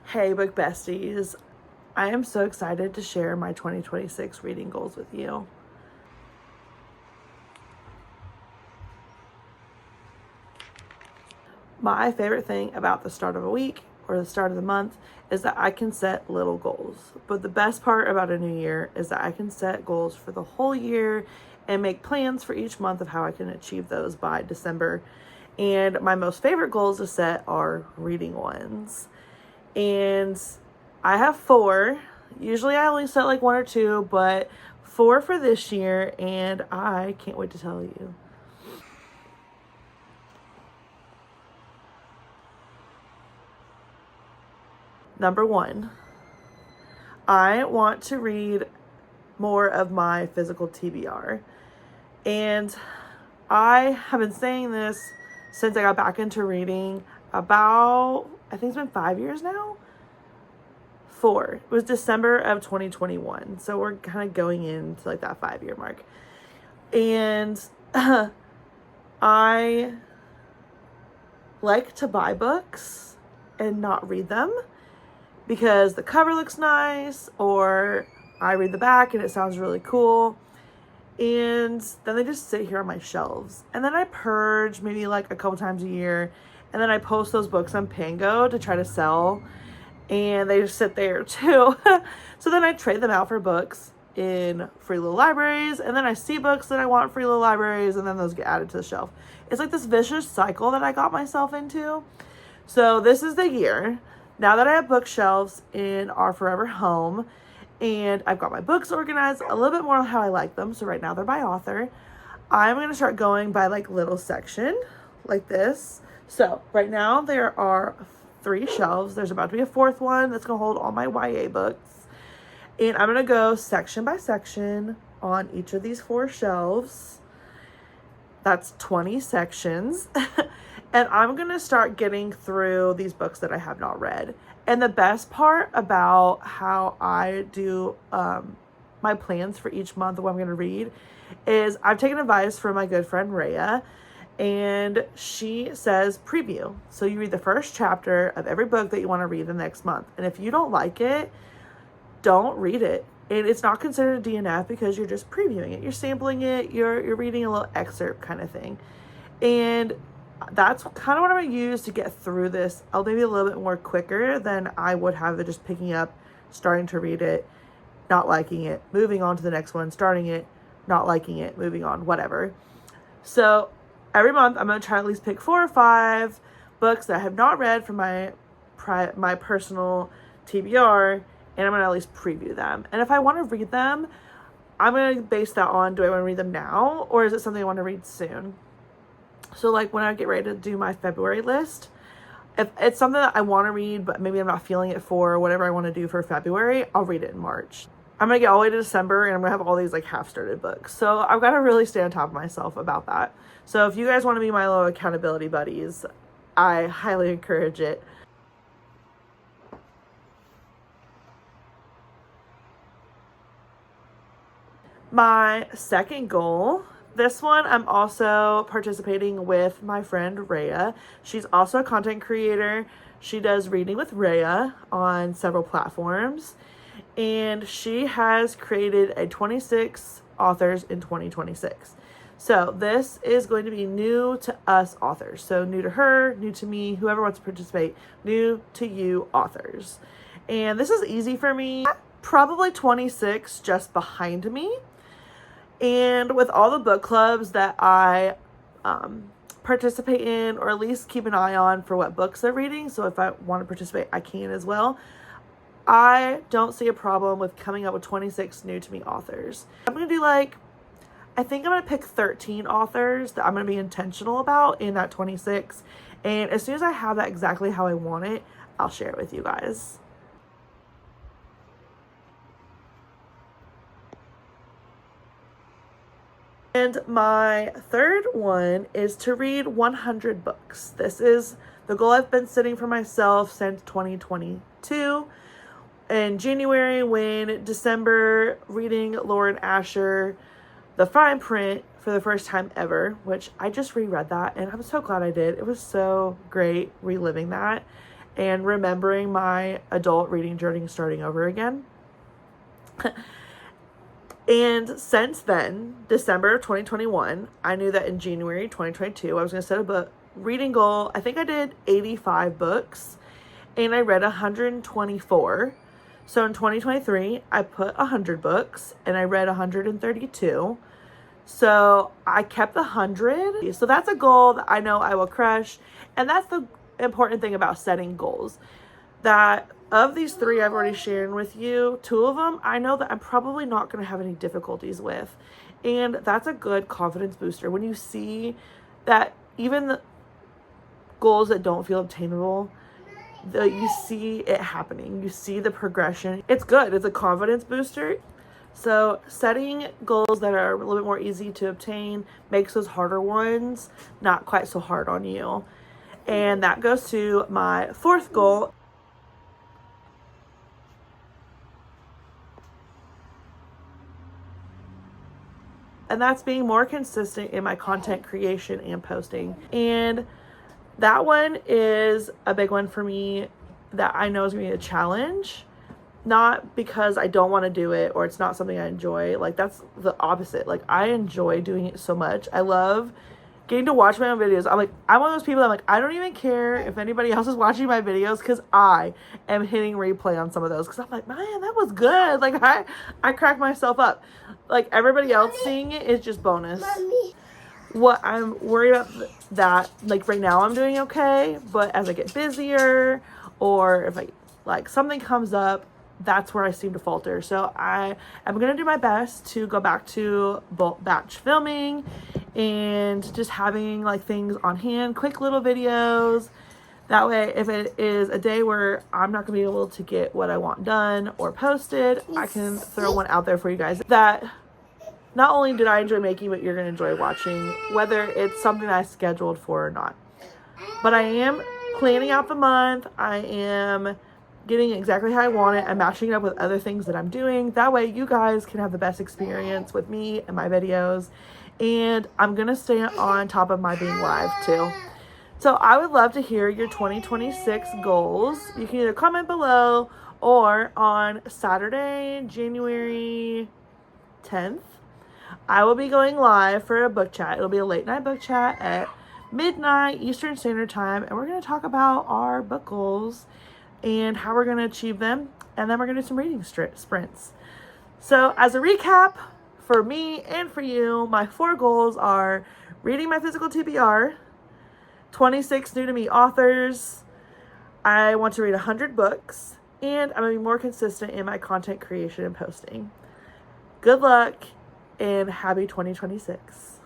Hey, book besties. I am so excited to share my 2026 reading goals with you. My favorite thing about the start of a week or the start of the month is that I can set little goals. But the best part about a new year is that I can set goals for the whole year and make plans for each month of how I can achieve those by December. And my most favorite goals to set are reading ones. And I have four. Usually I only set like one or two, but four for this year, and I can't wait to tell you. Number one, I want to read more of my physical TBR. And I have been saying this since I got back into reading about, I think it's been 5 years now. It was December of 2021. So we're kind of going into like that 5 year mark. And I like to buy books and not read them because the cover looks nice, or I read the back and it sounds really cool. And then they just sit here on my shelves. And then I purge maybe like a couple times a year. And then I post those books on Pango to try to sell. And they just sit there too. So then I trade them out for books in free little libraries. And then I see books that I want in free little libraries. And then those get added to the shelf. It's like this vicious cycle that I got myself into. So this is the year. Now that I have bookshelves in our forever home, and I've got my books organized a little bit more on how I like them. So right now they're by author. I'm going to start going by like little section like this. So right now there are 3 shelves. There's about to be a 4th one that's going to hold all my YA books. And I'm going to go section by section on each of these 4 shelves. That's 20 sections. And I'm going to start getting through these books that I have not read. And the best part about how I do my plans for each month of what I'm going to read is I've taken advice from my good friend Rhea, and she says preview. So you read the first chapter of every book that you want to read the next month. And if you don't like it, don't read it. And it's not considered a DNF because you're just previewing it. You're sampling it. You're reading a little excerpt kind of thing. And that's kind of what I'm going to use to get through this. I'll maybe a little bit more quicker than I would have it just picking up, starting to read it, not liking it, moving on to the next one, starting it, not liking it, moving on, whatever. So every month I'm going to try to at least pick 4 or 5 books that I have not read from my personal TBR, and I'm going to at least preview them. And if I want to read them, I'm going to base that on, do I want to read them now, or is it something I want to read soon? So like when I get ready to do my February list, if it's something that I want to read, but maybe I'm not feeling it for whatever I want to do for February, I'll read it in March. I'm going to get all the way to December and I'm going to have all these like half-started books. So I've got to really stay on top of myself about that. So if you guys want to be my little accountability buddies, I highly encourage it. My second goal, this one, I'm also participating with my friend Rhea. She's also a content creator. She does Reading with Rhea on several platforms. And she has created a 26 authors in 2026. So this is going to be new to us authors. So new to her, new to me, whoever wants to participate, new to you authors. And this is easy for me. Probably 26 just behind me. And with all the book clubs that I participate in, or at least keep an eye on for what books they're reading, so if I want to participate, I can as well, I don't see a problem with coming up with 26 new to me authors. I'm going to do I think I'm going to pick 13 authors that I'm going to be intentional about in that 26. And as soon as I have that exactly how I want it, I'll share it with you guys. And my third one is to read 100 books. This is the goal I've been setting for myself since 2022. In January, when December, reading Lauren Asher, The Fine Print for the first time ever, which I just reread that and I'm so glad I did. It was so great reliving that. and remembering my adult reading journey starting over again. And since then, December of 2021, I knew that in January 2022, I was going to set a book reading goal. I think I did 85 books and I read 124. So in 2023, I put 100 books and I read 132. So I kept the 100. So that's a goal that I know I will crush. And that's the important thing about setting goals. That of these 3 I've already shared with you, 2 of them I know that I'm probably not going to have any difficulties with. And that's a good confidence booster when you see that even the goals that don't feel obtainable, you see it happening. You see the progression. It's good. It's a confidence booster. So setting goals that are a little bit more easy to obtain makes those harder ones not quite so hard on you. And that goes to my 4th goal. And that's being more consistent in my content creation and posting. And that one is a big one for me that I know is going to be a challenge. Not because I don't want to do it or it's not something I enjoy. Like, that's the opposite. Like, I enjoy doing it so much. I love getting to watch my own videos. I'm one of those people that I don't even care if anybody else is watching my videos because I am hitting replay on some of those because I'm like, man, that was good. Like, I crack myself up. Like, everybody else seeing it is just bonus. Mommy. What I'm worried about that, like, right now I'm doing okay, but as I get busier or if something comes up, that's where I seem to falter. So I am going to do my best to go back to bulk batch filming and just having things on hand, quick little videos. That way, if it is a day where I'm not going to be able to get what I want done or posted, I can throw one out there for you guys that not only did I enjoy making, but you're going to enjoy watching, whether it's something I scheduled for or not. But I am planning out the month. I am getting exactly how I want it. I'm matching it up with other things that I'm doing. That way you guys can have the best experience with me and my videos. And I'm going to stay on top of my being live too. So I would love to hear your 2026 goals. You can either comment below or on Saturday, January 10th, I will be going live for a book chat. It'll be a late night book chat at midnight Eastern Standard Time. And we're going to talk about our book goals and how we're going to achieve them. And then we're going to do some reading sprints. So as a recap, for me and for you, my 4 goals are reading my physical TBR, 26 new to me authors, I want to read 100 books, and I'm going to be more consistent in my content creation and posting. Good luck and happy 2026.